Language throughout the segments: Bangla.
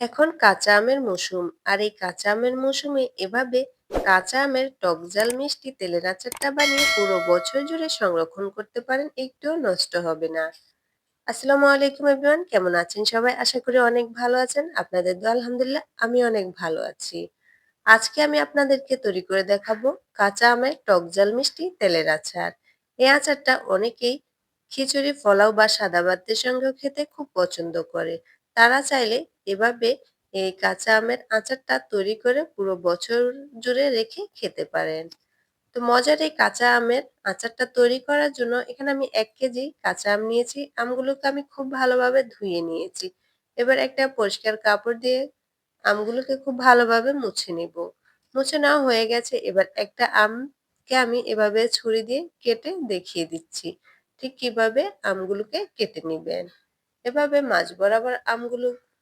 এখন কাঁচা আমের মৌসুম। আর এই কাঁচা আমের মৌসুমে এভাবে কাঁচা আমের টক ঝাল মিষ্টি তেলের আচারটা বানিয়ে পুরো বছর জুড়ে সংরক্ষণ করতে পারেন, একটুও নষ্ট হবে না। আসসালামু আলাইকুম এভরিওয়ান, কেমন আছেন সবাই? আশা করি অনেক ভালো আছেন। আপনাদের দোয়া আলহামদুলিল্লাহ আমি অনেক ভালো আছি। আজকে আমি আপনাদেরকে তৈরি করে দেখাবো কাঁচা আমের টক ঝাল মিষ্টি তেলের আচার। এই আচারটা অনেকেই খিচুড়ি, পোলাও বা সাদা ভাতের সঙ্গেও খেতে খুব পছন্দ করে। তারা চাইলে এভাবে এই কাঁচা আমের আচারটা তৈরি করে পুরো বছর জুড়ে রেখে খেতে পারেন। তো মজার এই কাঁচা আমের আচারটা তৈরি করার জন্য এখানে আমি ১ কেজি কাঁচা আম নিয়েছি। আমগুলোকে আমি খুব ভালোভাবে ধুয়ে নিয়েছি। এবার একটা পরিষ্কার কাপড় দিয়ে আমগুলোকে খুব ভালোভাবে মুছে নিব। মুছে নেওয়া হয়ে গেছে। এবার একটা আমকে আমি এভাবে ছুরি দিয়ে কেটে দেখিয়ে দিচ্ছি। ঠিক কিভাবে আমগুলোকে কেটে নিবেন। এভাবে মাঝ বরাবর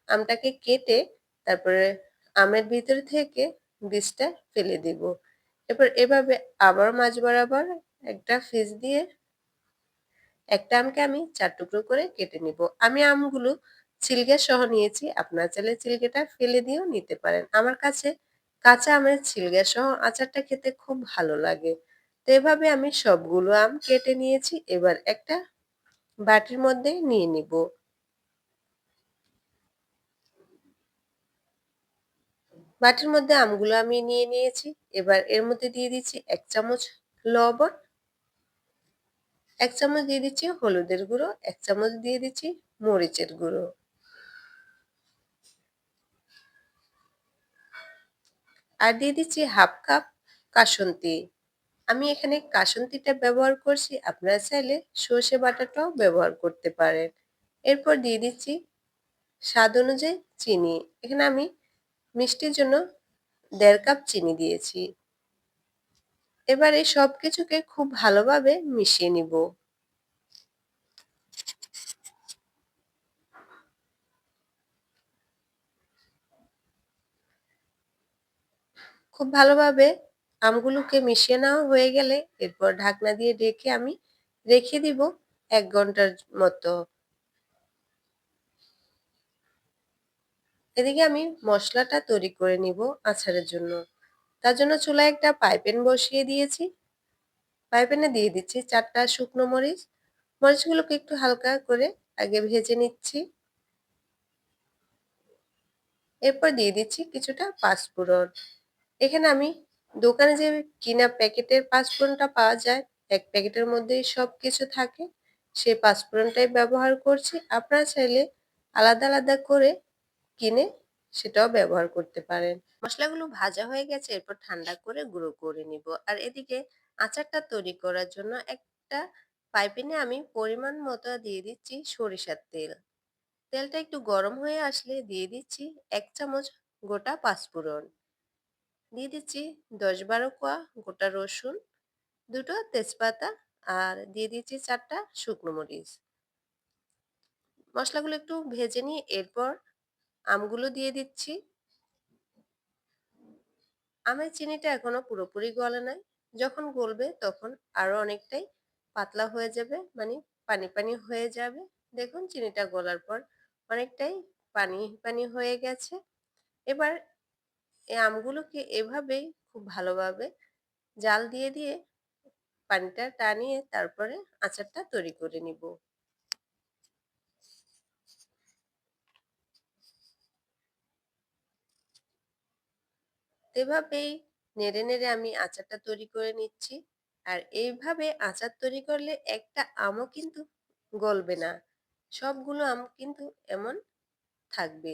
আমটাকে কেটে তারপরে আমের ভিতর থেকে বীজটা ফেলে দিব। এরপর এভাবে আবার মাঝ বরাবর একটা ফিস দিয়ে একটা আমকে আমি ৪ টুকরো করে কেটে নিব। আমি আমগুলো ছিলকে সহ নিয়েছি। আপনারা চাইলে ছিলকেটা ফেলে দিয়েও নিতে পারেন। আমার কাছে কাঁচা আমের ছিলকা সহ আচারটা খেতে খুব ভালো লাগে। তো এভাবে আমি সবগুলো আম কেটে নিয়েছি। এবার একটা বাটির মধ্যে নিয়ে নিব। বাটির মধ্যে আমগুলো আমি নিয়ে নিয়েছি। এবার এর মধ্যে দিয়ে দিচ্ছি ১ চামচ লবণ, ১ চামচ দিয়ে দিচ্ছি হলুদের গুঁড়ো, ১ চামচ দিয়ে দিচ্ছি মরিচের গুঁড়ো। আর দিয়ে দিচ্ছি ১/২ কাপ কাসুন্দি। আমি এখানে কাসুন্দিটা ব্যবহার করছি, আপনারা চাইলে সর্ষে বাটাটাও ব্যবহার করতে পারেন। এরপর দিয়ে দিচ্ছি স্বাদ অনুযায়ী চিনি। এখানে আমি মিষ্টির জন্য ১.৫ কাপ চিনি দিয়েছি। এবার এই সবকিছুকে খুব ভালোভাবে মিশিয়ে নিব। খুব ভালোভাবে আমগুলোকে মিশিয়ে নেওয়া হয়ে গেলে এরপর ঢাকনা দিয়ে ঢেকে আমি রেখে দিব ১ ঘন্টার মতো। এদিকে আমি মসলাটা তৈরি করে নিব আচারের জন্য। তার জন্য চুলায় একটা ফ্রাই প্যান বসিয়ে দিয়েছি। ফ্রাই প্যানে দিয়ে দিচ্ছি ৪ টা শুকনো মরিচ। মরিচগুলোকে একটু হালকা করে আগে ভেজে নিচ্ছি। এরপর দিয়ে দিচ্ছি কিছুটা পাঁচফোড়ন। এখানে আমি দোকানে যে কিনা প্যাকেটের পাঁচফোড়নটা পাওয়া যায়, এক প্যাকেটের মধ্যেই সবকিছু থাকে। সেই পাঁচফোড়নটাই ব্যবহার করছি। আপনারা চাইলে আলাদা, আলাদা করে কিনে সেটাও ব্যবহার করতে পারেন। মসলাগুলো ভাজা হয়ে গেছে, এরপর ঠান্ডা করে গুঁড়ো করে নিব। আর এদিকে আচারটা তৈরি করার জন্য একটা ফ্রাই প্যানে আমি পরিমাণ মতো দিয়ে দিচ্ছি সরিষার তেল। তেলটা একটু গরম হয়ে আসলে দিয়ে দিচ্ছি ১ চামচ গোটা পাঁচফোড়ন। দিয়ে দিচ্ছি ১০-১২ কোয়া গোটা রসুন, ২ টো তেজপাতা আর দিয়ে দিচ্ছি ৪ টা শুকনো মরিচ। মসলাগুলো একটু ভেজে নিয়ে এরপর আমগুলো দিয়ে দিচ্ছি। আমের চিনিটা এখনো পুরোপুরি গলে নাই। যখন গলবে তখন আরো অনেকটাই পাতলা হয়ে যাবে, মানে পানি, পানি হয়ে যাবে। দেখুন চিনিটা গলার পর অনেকটাই পানি, পানি হয়ে গেছে। এবার এই আমগুলোকে এভাবেই খুব ভালোভাবে জাল দিয়ে, দিয়ে পানিটা টানিয়ে তারপরে আচারটা তৈরি করে নিব। এভাবেই নেড়ে, নেড়ে আমি আচারটা তৈরি করে নিচ্ছি। আর এইভাবে আচার তৈরি করলে একটা আমও কিন্তু গলবে না। সবগুলো আম কিন্তু এমন থাকবে।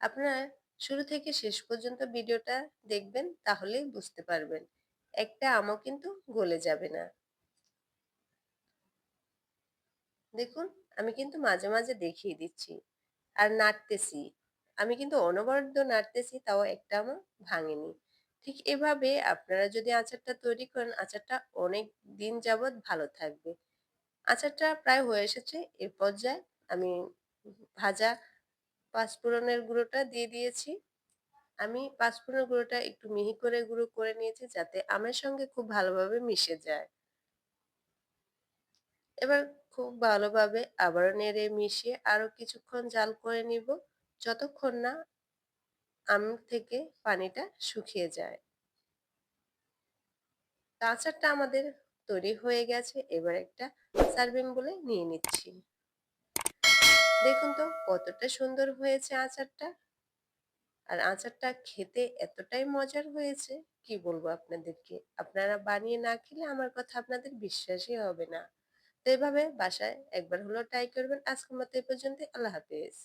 আপনারা শুরু থেকে শেষ পর্যন্ত ভিডিওটা দেখবেন, তাহলেই বুঝতে পারবেন। একটা আমও কিন্তু গলে যাবে না। দেখুন আমি কিন্তু মাঝে, মাঝে দেখিয়ে দিচ্ছি। আর নাড়তেছি। আমি কিন্তু অনবরত নাড়তেছি, তাও একটা আমও ভাঙেনি। ঠিক এভাবে আপনারা যদি আচারটা তৈরি করেন, আচারটা অনেক দিন যাবৎ ভালো থাকবে। আচারটা প্রায় হয়ে এসেছে। এ পর্যায়ে আমি ভাজা পাঁচফোড়নের গুঁড়োটা দিয়ে দিয়েছি। আমি পাঁচফোড়নের গুঁড়োটা একটু মিহি করে গুঁড়ো করে নিয়েছি যাতে আমের সঙ্গে খুব ভালোভাবে মিশে যায়। এবার খুব ভালোভাবে আবারও নেড়ে মিশিয়ে আরো কিছুক্ষণ জাল করে নিব, যতক্ষণ না আম থেকে পানিটা শুকিয়ে যায়। তো আচারটা আমাদের তৈরি হয়ে গেছে, এবার একটা সার্ভিং বলে নিয়ে নিচ্ছি। দেখুন তো কতটা সুন্দর হয়েছে আচারটা। আর আচারটা খেতে এতটাই মজার হয়েছে, কি বলবো আপনাদেরকে। আপনারা বানিয়ে না খেলে আমার কথা আপনাদের বিশ্বাসই হবে না। তো এভাবে বাসায় একবার হলেও ট্রাই করবেন। আজকের মতো এ পর্যন্তই। আল্লাহ হাফেজ।